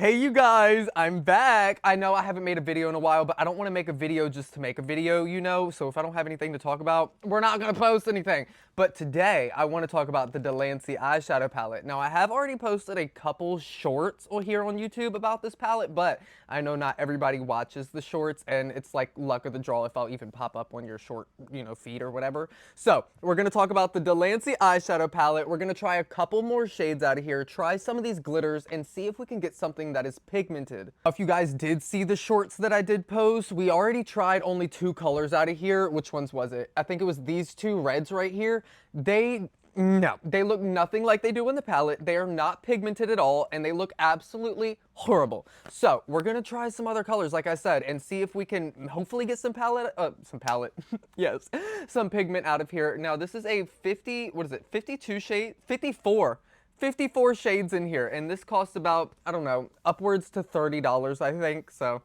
Hey you guys, I'm back. I know I haven't made a video in a while, but I don't want to make a video just to make a video, you know? So if I don't have anything to talk about, we're not going to post anything. But today, I want to talk about the Delanci Eyeshadow palette. Now, I have already posted a couple shorts here on YouTube about this palette, but I know not everybody watches the shorts, and it's like luck of the draw if I'll even pop up on your short, feed or whatever. So, we're going to talk about the Delanci Eyeshadow palette. We're going to try a couple more shades out of here, try some of these glitters, and see if we can get something that is pigmented. If you guys did see the shorts that I did post, we already tried only two colors out of here. Which ones was it? I think it was these two reds right here. No, they look nothing like they do in the palette. They are not pigmented at all, and they look absolutely horrible. So we're gonna try some other colors, like I said, and see if we can hopefully get some yes, some pigment out of here. Now this is a 52 shade, 54 shades in here, and this costs about, I don't know, upwards to $30, I think, so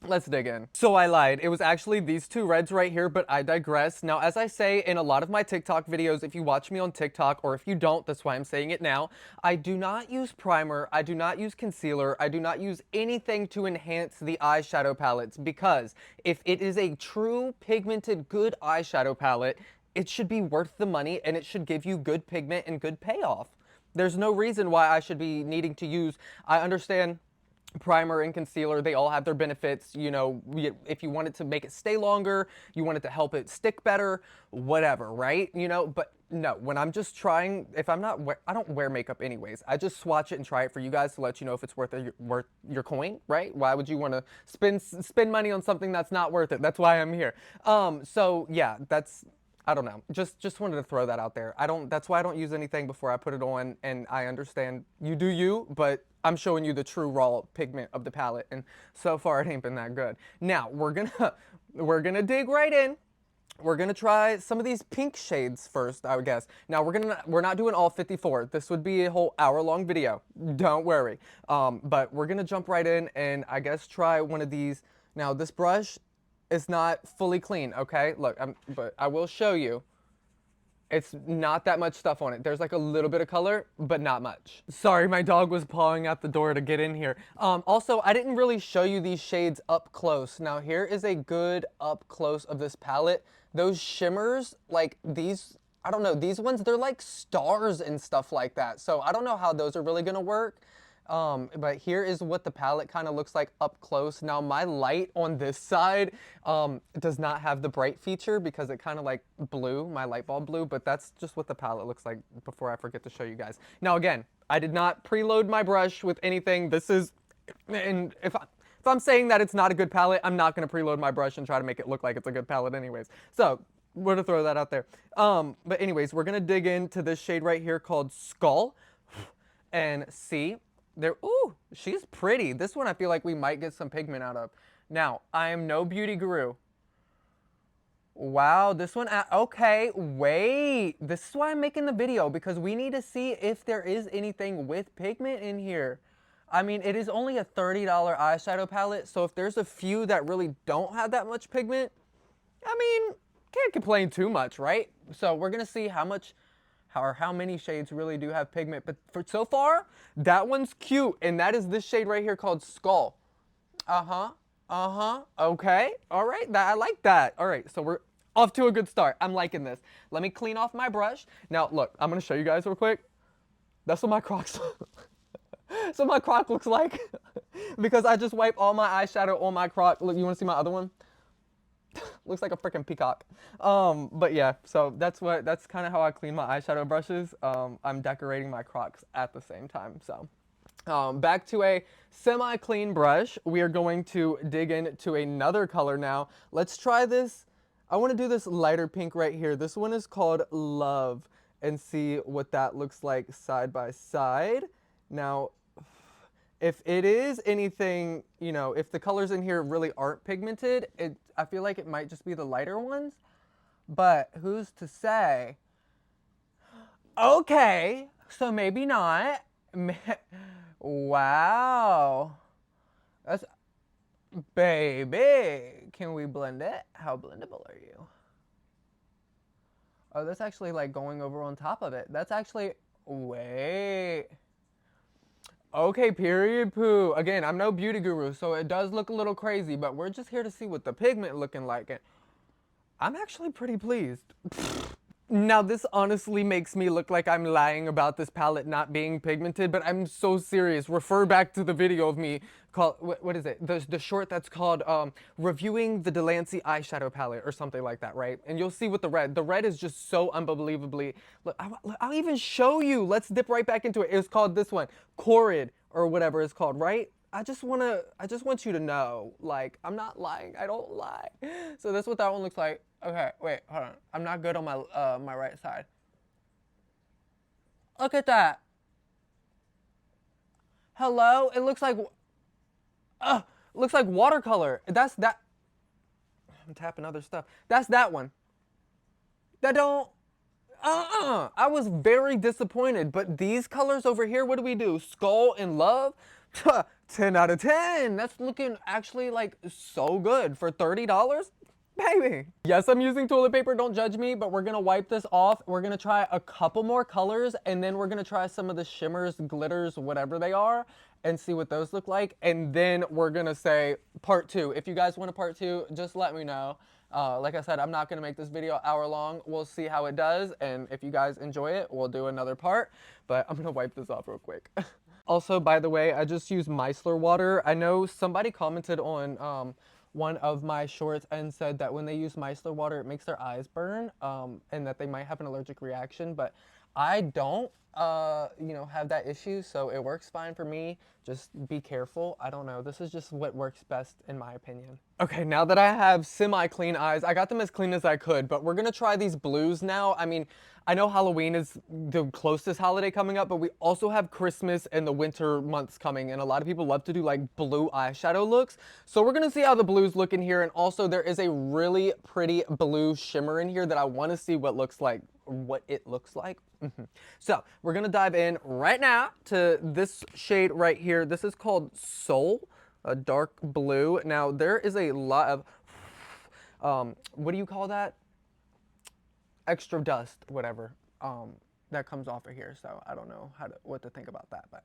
let's dig in. So I lied. It was actually these two reds right here, but I digress. Now, as I say in a lot of my TikTok videos, if you watch me on TikTok, or if you don't, that's why I'm saying it now, I do not use primer, I do not use concealer, I do not use anything to enhance the eyeshadow palettes, because if it is a true pigmented good eyeshadow palette, it should be worth the money, and it should give you good pigment and good payoff. There's no reason why I should be needing to use, I understand primer and concealer, they all have their benefits. You know, if you want it to make it stay longer, you want it to help it stick better, whatever, right? You know, but no, when I'm just trying, if I'm not, I don't wear makeup anyways. I just swatch it and try it for you guys to let you know if it's worth your coin, right? Why would you want to spend money on something that's not worth it? That's why I'm here. So yeah, I don't know. Just wanted to throw that out there. That's why I don't use anything before I put it on, and I understand you do you, but I'm showing you the true raw pigment of the palette, and so far it ain't been that good. Now, we're gonna dig right in. We're gonna try some of these pink shades first, I would guess. Now we're not doing all 54. This would be a whole hour-long video. Don't worry. But we're gonna jump right in and I guess try one of these. Now this brush is not fully clean, okay? Look, but I will show you. It's not that much stuff on it. There's like a little bit of color, but not much. Sorry, my dog was pawing at the door to get in here. Also, I didn't really show you these shades up close. Now, here is a good up close of this palette. Those shimmers, like these, I don't know, these ones, they're like stars and stuff like that. So I don't know how those are really gonna work. But here is what the palette kind of looks like up close. Now my light on this side does not have the bright feature because it kind of like blew, my light bulb blew, but that's just what the palette looks like before I forget to show you guys. Now again, I did not preload my brush with anything. This is, and if I'm saying that it's not a good palette, I'm not going to preload my brush and try to make it look like it's a good palette anyways. So we're going to throw that out there. But anyways, we're going to dig into this shade right here called Skull and see. There, ooh, she's pretty. This one I feel like we might get some pigment out of. Now, I am no beauty guru. Wow, this one, okay, wait. This is why I'm making the video, because we need to see if there is anything with pigment in here. I mean, it is only a $30 eyeshadow palette, so if there's a few that really don't have that much pigment, I mean, can't complain too much, right? So we're gonna see how many shades really do have pigment. But for so far, that one's cute, and that is this shade right here called Skull. Okay, all right, I like that. All right, so we're off to a good start. I'm liking this. Let me clean off my brush. Now, look, I'm gonna show you guys real quick. That's what my Crocs so my Croc looks like because I just wipe all my eyeshadow on my Croc. Look, you wanna see my other one? Looks like a freaking peacock. But yeah, so that's kind of how I clean my eyeshadow brushes. I'm decorating my Crocs at the same time. So back to a semi-clean brush. We are going to dig into another color now. Let's try this. I want to do this lighter pink right here. This one is called Love, and see what that looks like side by side. Now, if it is anything, you know, if the colors in here really aren't pigmented, I feel like it might just be the lighter ones, but who's to say? Okay, so maybe not. Wow. That's, baby, can we blend it? How blendable are you? Oh, that's actually like going over on top of it. That's actually, wait. Okay, period poo. Again, I'm no beauty guru, so it does look a little crazy, but we're just here to see what the pigment looking like. And I'm actually pretty pleased. Now, this honestly makes me look like I'm lying about this palette not being pigmented, but I'm so serious. Refer back to the video of me called, what is it? The short that's called reviewing the Delanci Eyeshadow palette or something like that, right? And you'll see with the red is just so unbelievably, look, I'll even show you. Let's dip right back into it. It's called this one, Corrid or whatever it's called, right? I just want you to know, like, I'm not lying. I don't lie. So that's what that one looks like. Okay, wait, hold on. I'm not good on my right side. Look at that. Hello? It looks like watercolor. That's that. I'm tapping other stuff. That's that one. That don't. I was very disappointed. But these colors over here, what do we do? Skull and Love? 10 out of 10. That's looking actually like so good for $30. Baby. Yes, I'm using toilet paper. Don't judge me, but we're going to wipe this off. We're going to try a couple more colors, and then we're going to try some of the shimmers, glitters, whatever they are, and see what those look like. And then we're going to say part two. If you guys want a part two, just let me know. Like I said, I'm not going to make this video hour long. We'll see how it does. And if you guys enjoy it, we'll do another part. But I'm going to wipe this off real quick. Also, by the way, I just used micellar water. I know somebody commented on one of my shorts and said that when they use micellar water, it makes their eyes burn and that they might have an allergic reaction. But I don't, have that issue, so it works fine for me. Just be careful. I don't know. This is just what works best in my opinion. Okay, now that I have semi-clean eyes, I got them as clean as I could, but we're gonna try these blues now. I mean, I know Halloween is the closest holiday coming up, but we also have Christmas and the winter months coming, and a lot of people love to do like blue eyeshadow looks. So we're gonna see how the blues look in here, and also there is a really pretty blue shimmer in here that I wanna see what it looks like. So we're gonna dive in right now to this shade right here. This is called Soul, a dark blue. Now there is a lot of, what do you call that? Extra dust, whatever, that comes off of here. So I don't know what to think about that, but,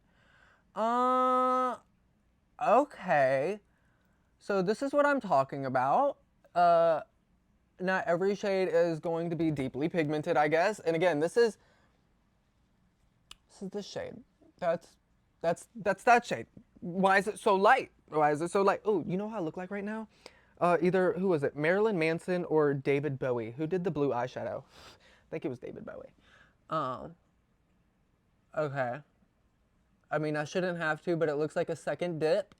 okay. So this is what I'm talking about. Not every shade is going to be deeply pigmented, I guess. And again, this is this shade. That's that shade. Why is it so light? Why is it so light? Oh, you know how I look like right now? Either, who was it? Marilyn Manson or David Bowie? Who did the blue eyeshadow? I think it was David Bowie. Okay. I mean, I shouldn't have to, but it looks like a second dip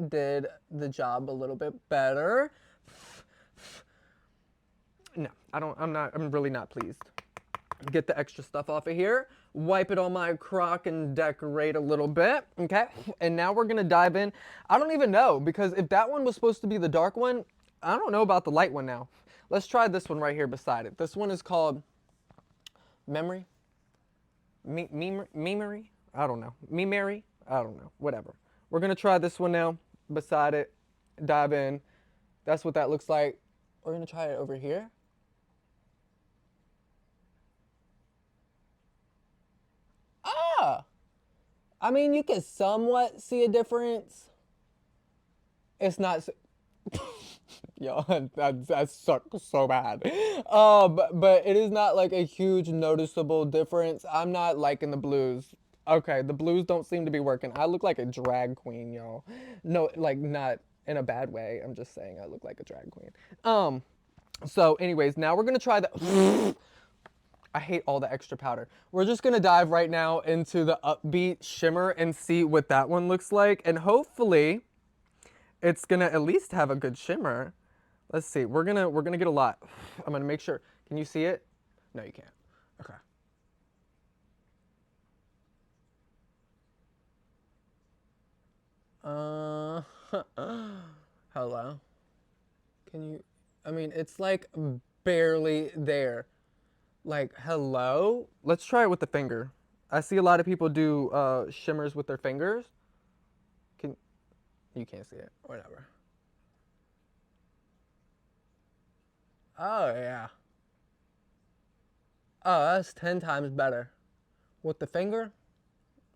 did the job a little bit better. No, I'm really not pleased. Get the extra stuff off of here, wipe it on my crock and decorate a little bit, okay? And now we're gonna dive in. I don't even know, because if that one was supposed to be the dark one, I don't know about the light one now. Let's try this one right here beside it. This one is called Memory? Memory? I don't know. Memory? I don't know. Whatever. We're gonna try this one now, beside it, dive in. That's what that looks like. We're gonna try it over here. I mean, you can somewhat see a difference. It's not so yo, that sucks so bad. But it is not like a huge noticeable difference. I'm not liking the blues. Okay, the blues don't seem to be working. I look like a drag queen, y'all. No, like not in a bad way. I'm just saying I look like a drag queen. So anyways, now we're gonna try the I hate all the extra powder. We're just gonna dive right now into the upbeat shimmer and see what that one looks like. And hopefully it's gonna at least have a good shimmer. Let's see, we're gonna get a lot. I'm gonna make sure. Can you see it? No, you can't. Okay. Hello? Can you, I mean, it's like barely there. Like, hello? Let's try it with the finger. I see a lot of people do shimmers with their fingers. Can, you can't see it, whatever. Oh, yeah. Oh, that's 10 times better. With the finger?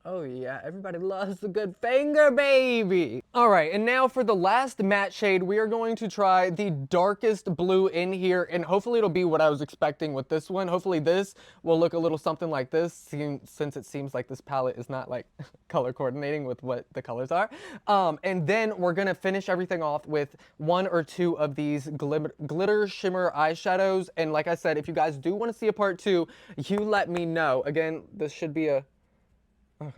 Oh yeah, everybody loves a good finger, baby. All right, and now for the last matte shade, we are going to try the darkest blue in here, and hopefully it'll be what I was expecting with this one. Hopefully this will look a little something like this, since it seems like this palette is not like color coordinating with what the colors are. And then we're gonna finish everything off with one or two of these glitter shimmer eyeshadows. And like I said, if you guys do want to see a part 2, you let me know. Again, this should be a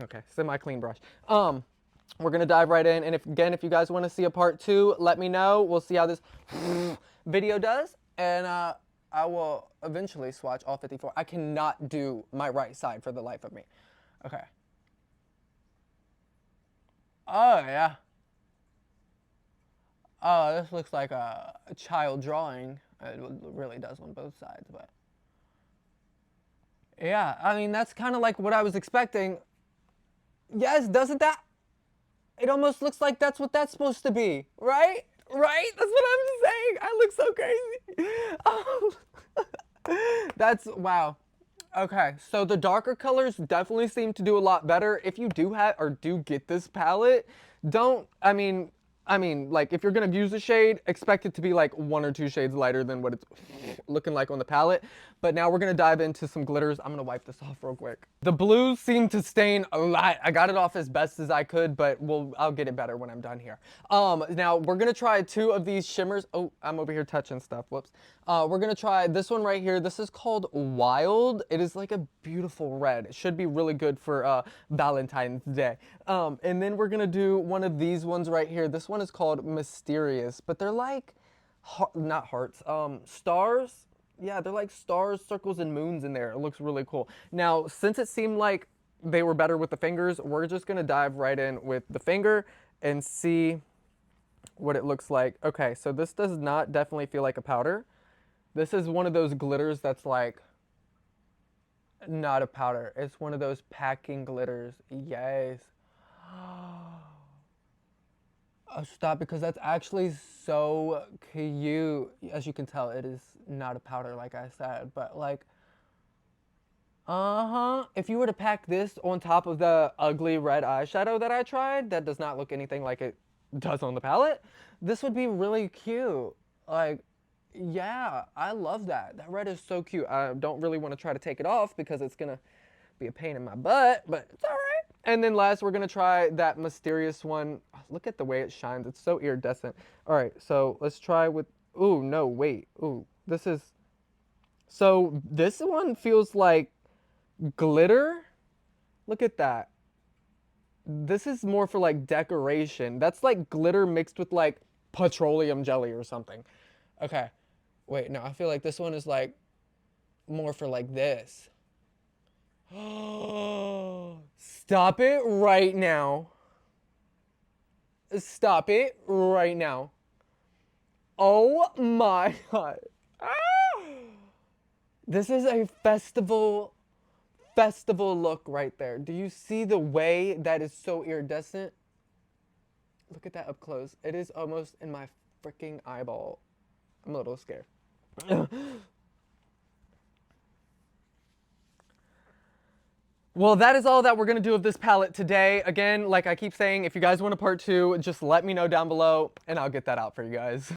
okay, semi-clean brush. We're gonna dive right in, and if you guys want to see a part 2, let me know. We'll see how this video does, and I will eventually swatch all 54. I cannot do my right side for the life of me. Okay. Oh yeah. Oh, this looks like a child drawing. It really does on both sides, but yeah, I mean that's kind of like what I was expecting. Yes, doesn't that? It almost looks like that's what that's supposed to be, right? Right? That's what I'm saying. I look so crazy. That's, wow. Okay, so the darker colors definitely seem to do a lot better. If you do have or do get this palette, don't, I mean, like if you're gonna use a shade, expect it to be like 1 or 2 shades lighter than what it's looking like on the palette. But now we're gonna dive into some glitters. I'm gonna wipe this off real quick. The blues seem to stain a lot. I got it off as best as I could, but I'll get it better when I'm done here. Now we're gonna try 2 of these shimmers. Oh, I'm over here touching stuff. Whoops. We're gonna try this one right here. This is called Wild. It is like a beautiful red. It should be really good for Valentine's Day. And then we're gonna do one of these ones right here. This one is called Mysterious, but they're like, not hearts, stars. Yeah, they're like stars, circles, and moons in there. It looks really cool. Now, since it seemed like they were better with the fingers, we're just gonna dive right in with the finger and see what it looks like. Okay, so this does not definitely feel like a powder. This is one of those glitters that's like not a powder. It's one of those packing glitters. Yes. Oh, stop, because that's actually so cute. As you can tell, it is not a powder like I said, but like, if you were to pack this on top of the ugly red eyeshadow that I tried, that does not look anything like it does on the palette, this would be really cute. Like, yeah, I love that. That red is so cute. I don't really want to try to take it off because it's gonna be a pain in my butt, but it's all right. And then last, we're gonna try that Mysterious one. Oh, look at the way it shines. It's so iridescent. All right, so let's try with, ooh, no, wait. Ooh, this is, so this one feels like glitter. Look at that. This is more for like decoration. That's like glitter mixed with like petroleum jelly or something. Okay, wait, no, I feel like this one is like more for like this. Stop it right now. Stop it right now. Oh my God. Ah! This is a festival look right there. Do you see the way that is so iridescent? Look at that up close. It is almost in my freaking eyeball. I'm a little scared. Well, that is all that we're going to do of this palette today. Again, like I keep saying, if you guys want a part 2, just let me know down below and I'll get that out for you guys.